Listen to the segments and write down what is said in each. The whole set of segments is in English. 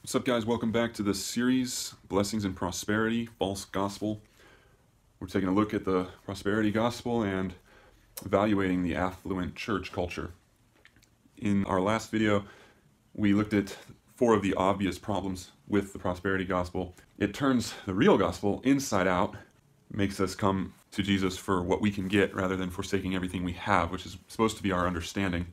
What's up, guys? Welcome back to this series, Blessings and Prosperity, False Gospel. We're taking a look at the prosperity gospel and evaluating the affluent church culture. In our last video, we looked at 4 of the obvious problems with the prosperity gospel. It turns the real gospel inside out, makes us come to Jesus for what we can get rather than forsaking everything we have, which is supposed to be our understanding.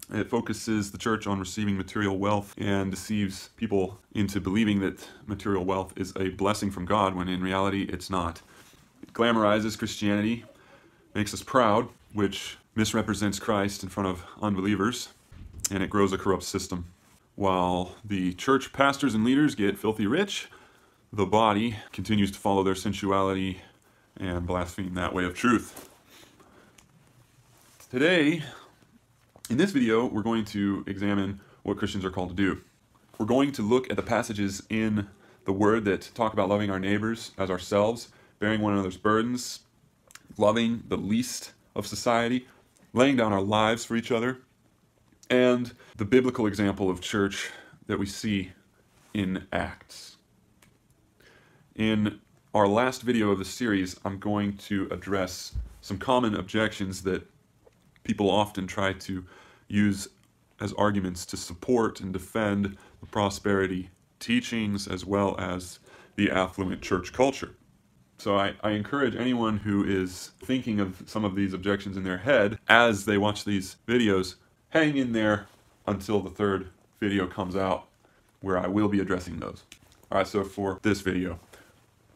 It focuses the church on receiving material wealth and deceives people into believing that material wealth is a blessing from God when in reality it's not. It glamorizes Christianity, makes us proud, which misrepresents Christ in front of unbelievers, and it grows a corrupt system. While the church pastors and leaders get filthy rich, the body continues to follow their sensuality and blaspheme that way of truth. Today, in this video, we're going to examine what Christians are called to do. We're going to look at the passages in the Word that talk about loving our neighbors as ourselves, bearing one another's burdens, loving the least of society, laying down our lives for each other, and the biblical example of church that we see in Acts. In our last video of the series, I'm going to address some common objections that people often try to use as arguments to support and defend the prosperity teachings as well as the affluent church culture. So I encourage anyone who is thinking of some of these objections in their head as they watch these videos, hang in there until the 3rd video comes out where I will be addressing those. Alright, so for this video,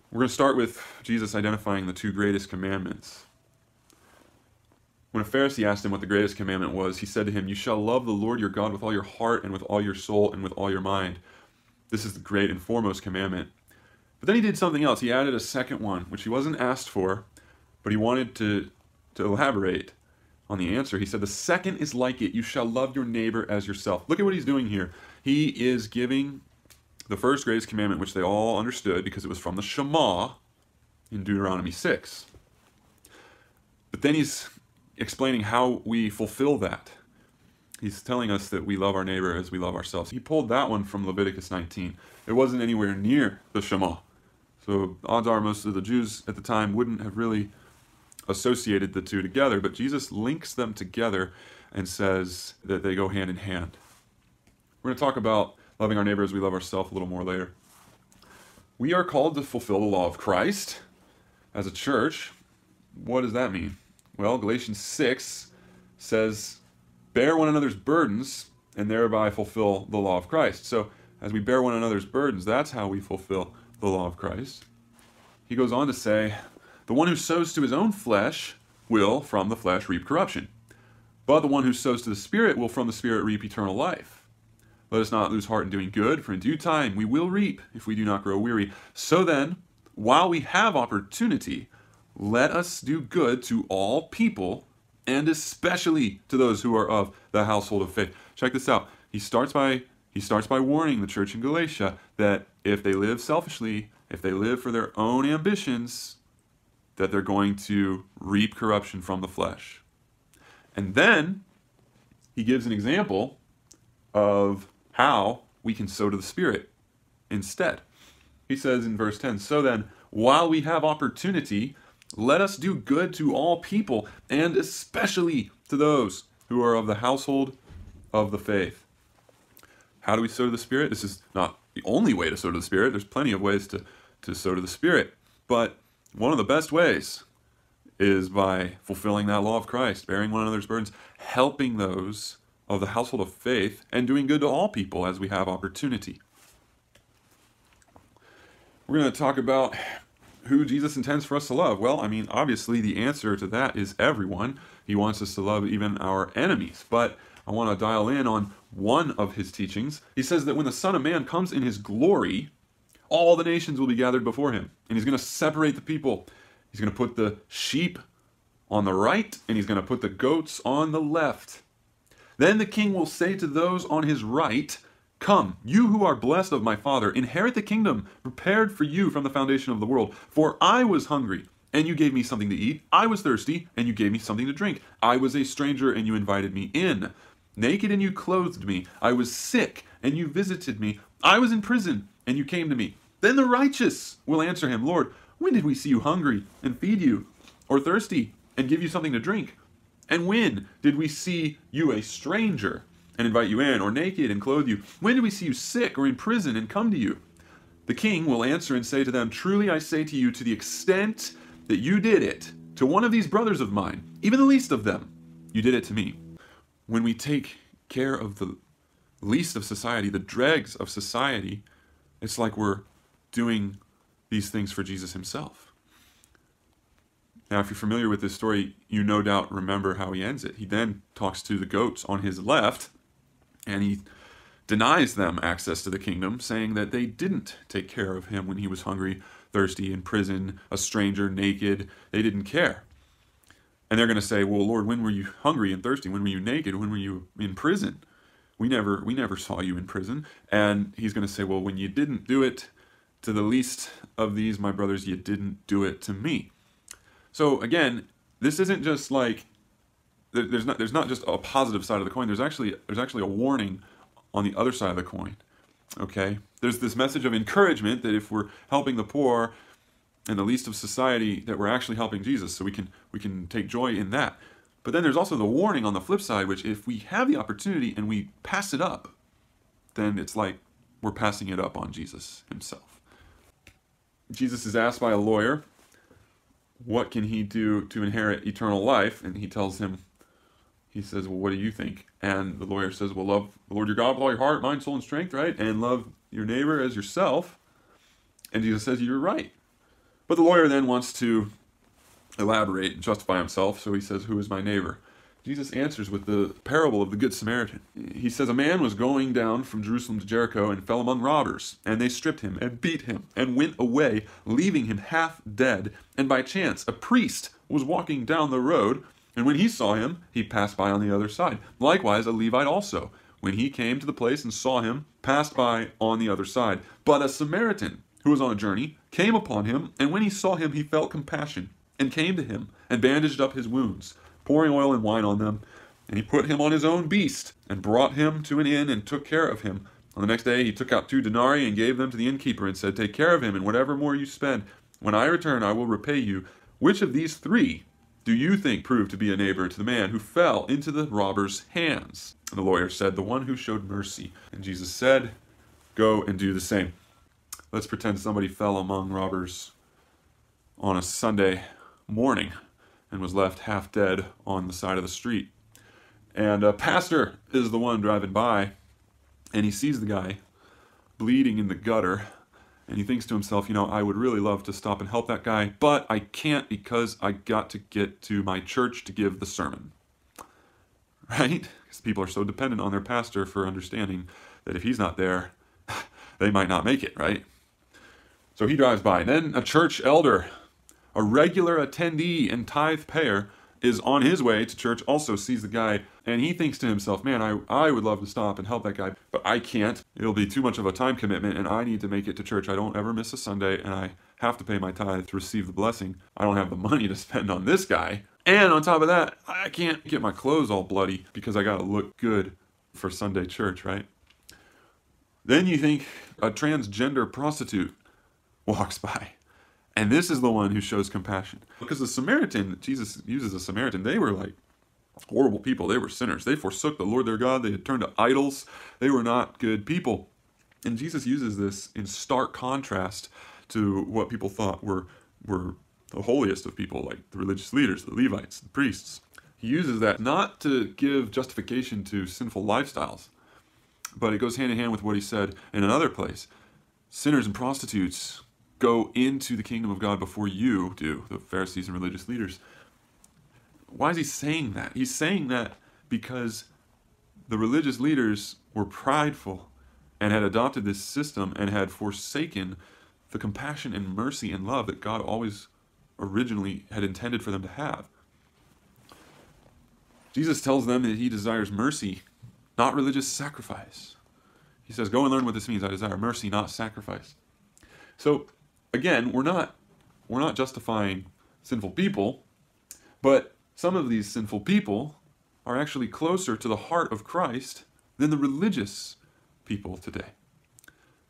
we're going to start with Jesus identifying the 2 greatest commandments. When a Pharisee asked him what the greatest commandment was, he said to him, "You shall love the Lord your God with all your heart and with all your soul and with all your mind. This is the great and foremost commandment." But then he did something else. He added a second one, which he wasn't asked for, but he wanted to elaborate on the answer. He said, "The second is like it. You shall love your neighbor as yourself." Look at what he's doing here. He is giving the first greatest commandment, which they all understood because it was from the Shema in Deuteronomy 6. But then he's explaining how we fulfill that. He's telling us that we love our neighbor as we love ourselves. He pulled that one from Leviticus 19. It wasn't anywhere near the Shema. So odds are most of the Jews at the time wouldn't have really associated the 2 together, but Jesus links them together and says that they go hand in hand. We're going to talk about loving our neighbor as we love ourselves a little more later. We are called to fulfill the law of Christ as a church. What does that mean? Well, Galatians 6 says, "Bear one another's burdens and thereby fulfill the law of Christ." So as we bear one another's burdens, that's how we fulfill the law of Christ. He goes on to say, "The one who sows to his own flesh will from the flesh reap corruption. But the one who sows to the Spirit will from the Spirit reap eternal life. Let us not lose heart in doing good, for in due time we will reap if we do not grow weary. So then, while we have opportunity, let us do good to all people, and especially to those who are of the household of faith." Check this out. He starts by warning the church in Galatia that if they live selfishly, if they live for their own ambitions, that they're going to reap corruption from the flesh. And then he gives an example of how we can sow to the Spirit instead. He says in verse 10, "So then, while we have opportunity, let us do good to all people, and especially to those who are of the household of the faith." How do we sow to the Spirit? This is not the only way to sow to the Spirit. There's plenty of ways to sow to the Spirit. But one of the best ways is by fulfilling that law of Christ, bearing one another's burdens, helping those of the household of faith, and doing good to all people as we have opportunity. We're going to talk about who Jesus intends for us to love. Well, I mean, obviously the answer to that is everyone. He wants us to love even our enemies. But I want to dial in on one of his teachings. He says that when the Son of Man comes in his glory, all the nations will be gathered before him. And he's going to separate the people. He's going to put the sheep on the right, and he's going to put the goats on the left. Then the king will say to those on his right, "Come, you who are blessed of my Father, inherit the kingdom prepared for you from the foundation of the world. For I was hungry, and you gave me something to eat. I was thirsty, and you gave me something to drink. I was a stranger, and you invited me in. naked and you clothed me. I was sick and you visited me. I was in prison and you came to me. Then the righteous will answer him, Lord, when did we see you hungry and feed you, or thirsty and give you something to drink? And when did we see you a stranger and invite you in, or naked and clothe you? When did we see you sick or in prison and come to you? The king will answer and say to them, truly I say to you, to the extent that you did it to one of these brothers of mine, even the least of them, you did it to me. When we take care of the least of society, the dregs of society, it's like we're doing these things for Jesus himself. Now, if you're familiar with this story, you no doubt remember how he ends it. He then talks to the goats on his left, and he denies them access to the kingdom, saying that they didn't take care of him when he was hungry, thirsty, in prison, a stranger, naked. They didn't care. And they're going to say, well, Lord, when were you hungry and thirsty? When were you naked? When were you in prison? We never saw you in prison. And he's going to say, well, when you didn't do it to the least of these, my brothers, you didn't do it to me. So again, this isn't just like, there's not just a positive side of the coin. There's actually a warning on the other side of the coin. Okay? There's this message of encouragement that if we're helping the poor and the least of society, that we're actually helping Jesus, so we can take joy in that. But then there's also the warning on the flip side, which if we have the opportunity and we pass it up, then it's like we're passing it up on Jesus himself. Jesus is asked by a lawyer, what can he do to inherit eternal life? And he tells him, he says, well, what do you think? And the lawyer says, well, love the Lord your God with all your heart, mind, soul, and strength, right? And love your neighbor as yourself. And Jesus says, you're right. But the lawyer then wants to elaborate and justify himself, so he says, who is my neighbor? Jesus answers with the parable of the Good Samaritan. He says, a man was going down from Jerusalem to Jericho and fell among robbers, and they stripped him and beat him and went away, leaving him half dead. And by chance, a priest was walking down the road, and when he saw him, he passed by on the other side. Likewise, a Levite also, when he came to the place and saw him, passed by on the other side. But a Samaritan, who was on a journey, came upon him, and when he saw him, he felt compassion, and came to him, and bandaged up his wounds, pouring oil and wine on them. And he put him on his own beast, and brought him to an inn, and took care of him. On the next day he took out 2 denarii, and gave them to the innkeeper, and said, take care of him, and whatever more you spend, when I return I will repay you. Which of these 3 do you think proved to be a neighbor to the man who fell into the robber's hands? And the lawyer said, the one who showed mercy. And Jesus said, go and do the same. Let's pretend somebody fell among robbers on a Sunday morning and was left half dead on the side of the street. And a pastor is the one driving by, and he sees the guy bleeding in the gutter, and he thinks to himself, you know, I would really love to stop and help that guy, but I can't because I got to get to my church to give the sermon. Right? Because people are so dependent on their pastor for understanding that if he's not there, they might not make it, right? So he drives by. And then a church elder, a regular attendee and tithe payer, is on his way to church, also sees the guy, and he thinks to himself, man, I would love to stop and help that guy, but I can't. It'll be too much of a time commitment, and I need to make it to church. I don't ever miss a Sunday, and I have to pay my tithe to receive the blessing. I don't have the money to spend on this guy. And on top of that, I can't get my clothes all bloody because I got to look good for Sunday church, right? Then you think a transgender prostitute walks by. And this is the one who shows compassion. Because the Samaritan, Jesus uses a Samaritan, they were like horrible people. They were sinners. They forsook the Lord their God. They had turned to idols. They were not good people. And Jesus uses this in stark contrast to what people thought were the holiest of people, like the religious leaders, the Levites, the priests. He uses that not to give justification to sinful lifestyles, but it goes hand in hand with what he said in another place. Sinners and prostitutes go into the kingdom of God before you do, the Pharisees and religious leaders. Why is he saying that? He's saying that because the religious leaders were prideful and had adopted this system and had forsaken the compassion and mercy and love that God always originally had intended for them to have. Jesus tells them that he desires mercy, not religious sacrifice. He says, go and learn what this means. I desire mercy, not sacrifice. So, again, we're not justifying sinful people, but some of these sinful people are actually closer to the heart of Christ than the religious people today,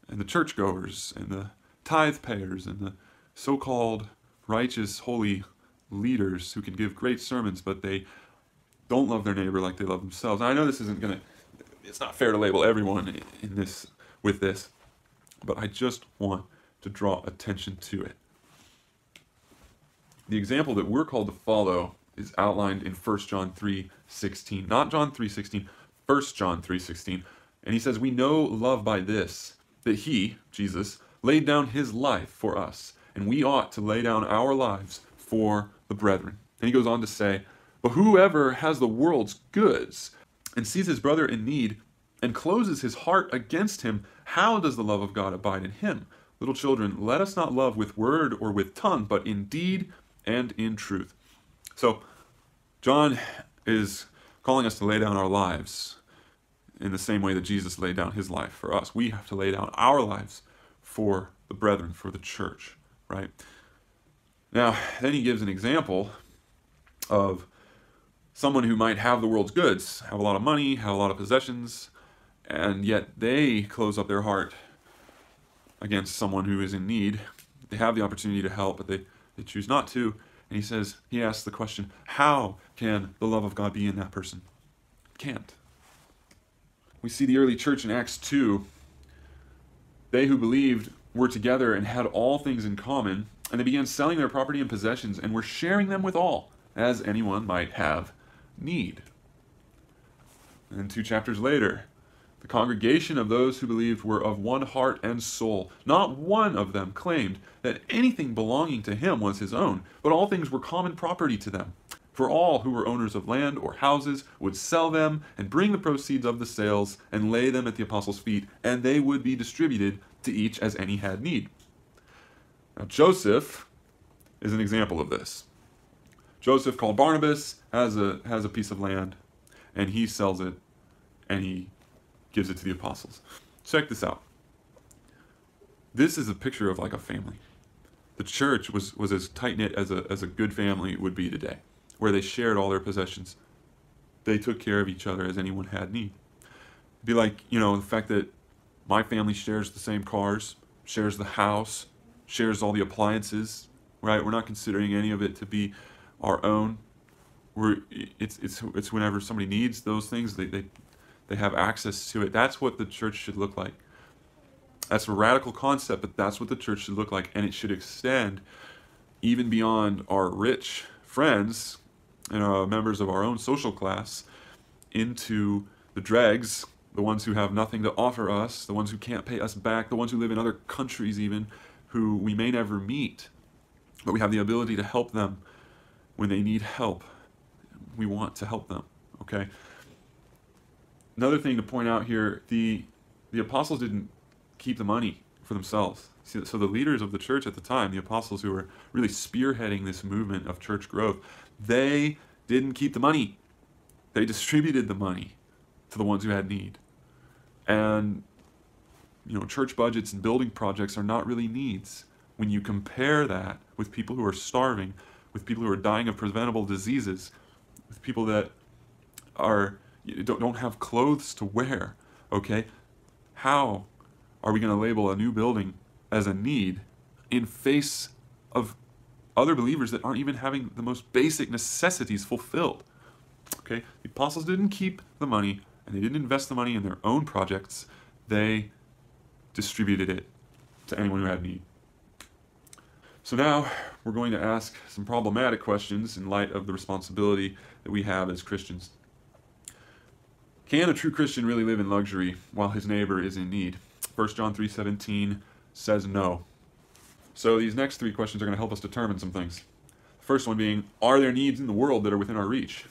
and the churchgoers, and the tithe payers, and the so-called righteous, holy leaders who can give great sermons, but they don't love their neighbor like they love themselves. And I know this isn't going to, it's not fair to label everyone in this with this, but I just want to draw attention to it. The example that we're called to follow is outlined in 1 John 3:16. Not John 3:16, 1 John 3:16. And he says, we know love by this, that he, Jesus, laid down his life for us, and we ought to lay down our lives for the brethren. And he goes on to say, but whoever has the world's goods and sees his brother in need and closes his heart against him, how does the love of God abide in him? Little children, let us not love with word or with tongue, but in deed and in truth. So, John is calling us to lay down our lives in the same way that Jesus laid down his life for us. We have to lay down our lives for the brethren, for the church, right? Now, then he gives an example of someone who might have the world's goods, have a lot of money, have a lot of possessions, and yet they close up their heart against someone who is in need. They have the opportunity to help, but they choose not to. And he says, he asks the question, how can the love of God be in that person? Can't. We see the early church in Acts 2. They who believed were together and had all things in common, and they began selling their property and possessions and were sharing them with all, as anyone might have need. And 2 chapters later, the congregation of those who believed were of one heart and soul. Not one of them claimed that anything belonging to him was his own, but all things were common property to them. For all who were owners of land or houses would sell them and bring the proceeds of the sales and lay them at the apostles' feet, and they would be distributed to each as any had need. Now Joseph is an example of this. Joseph, called Barnabas, has a piece of land, and he sells it, and he gives it to the apostles. Check this out. This is a picture of like a family. The church was as tight-knit as a good family would be today, where they shared all their possessions. They took care of each other as anyone had need. It'd be like, the fact that my family shares the same cars, shares the house, shares all the appliances, right? We're not considering any of it to be our own. It's whenever somebody needs those things, they have access to it. That's what the church should look like. That's a radical concept, but that's what the church should look like, and it should extend even beyond our rich friends and members of our own social class into the dregs, the ones who have nothing to offer us, the ones who can't pay us back, the ones who live in other countries even, who we may never meet, but we have the ability to help them when they need help. We want to help them, okay? Another thing to point out here, the apostles didn't keep the money for themselves. So the leaders of the church at the time, the apostles who were really spearheading this movement of church growth, they didn't keep the money. They distributed the money to the ones who had need. And, church budgets and building projects are not really needs. When you compare that with people who are starving, with people who are dying of preventable diseases, with people that don't have clothes to wear, okay? How are we going to label a new building as a need in face of other believers that aren't even having the most basic necessities fulfilled? Okay, the apostles didn't keep the money, and they didn't invest the money in their own projects. They distributed it to anyone who had need. So now we're going to ask some problematic questions in light of the responsibility that we have as Christians. Can a true Christian really live in luxury while his neighbor is in need? 1 John 3:17 says no. So these next three questions are going to help us determine some things. The first one being, are there needs in the world that are within our reach?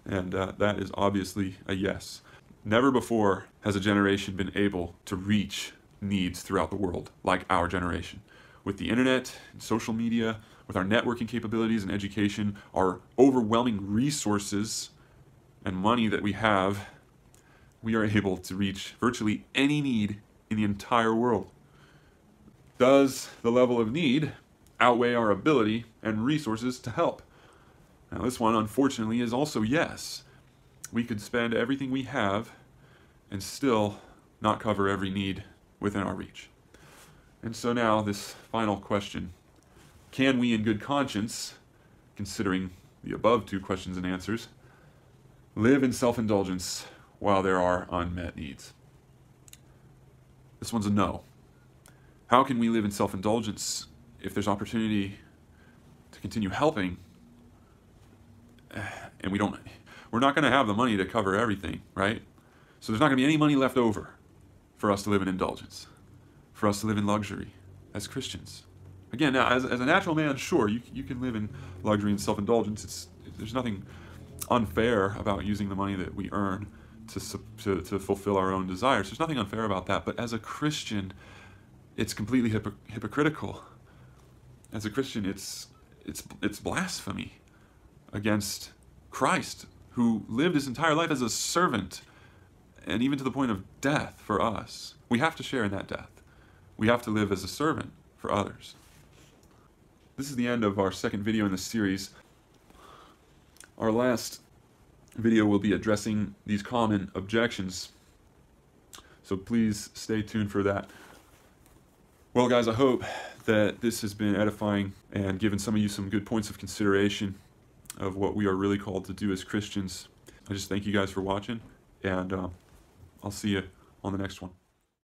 And that is obviously a yes. Never before has a generation been able to reach needs throughout the world like our generation. With the internet and social media, with our networking capabilities and education, our overwhelming resources and money that we have, we are able to reach virtually any need in the entire world. Does the level of need outweigh our ability and resources to help? Now this one, unfortunately, is also yes. we could spend everything we have and still not cover every need within our reach. And so now this final question: can we in good conscience, considering the above two questions and answers, live in self-indulgence while there are unmet needs? This one's a no. How can we live in self-indulgence if there's opportunity to continue helping and we're not going to have the money to cover everything, right? So there's not going to be any money left over for us to live in indulgence, for us to live in luxury as Christians. Again, now, as a natural man, sure, you can live in luxury and self-indulgence. There's nothing unfair about using the money that we earn to fulfill our own desires. There's nothing unfair about that. But as a Christian, it's completely hypocritical. As a Christian, it's blasphemy against Christ, who lived his entire life as a servant, and even to the point of death for us. We have to share in that death. We have to live as a servant for others. This is the end of our second video in this series. Our last video will be addressing these common objections, so please stay tuned for that. Well, guys, I hope that this has been edifying and given some of you some good points of consideration of what we are really called to do as Christians. I just thank you guys for watching, and I'll see you on the next one.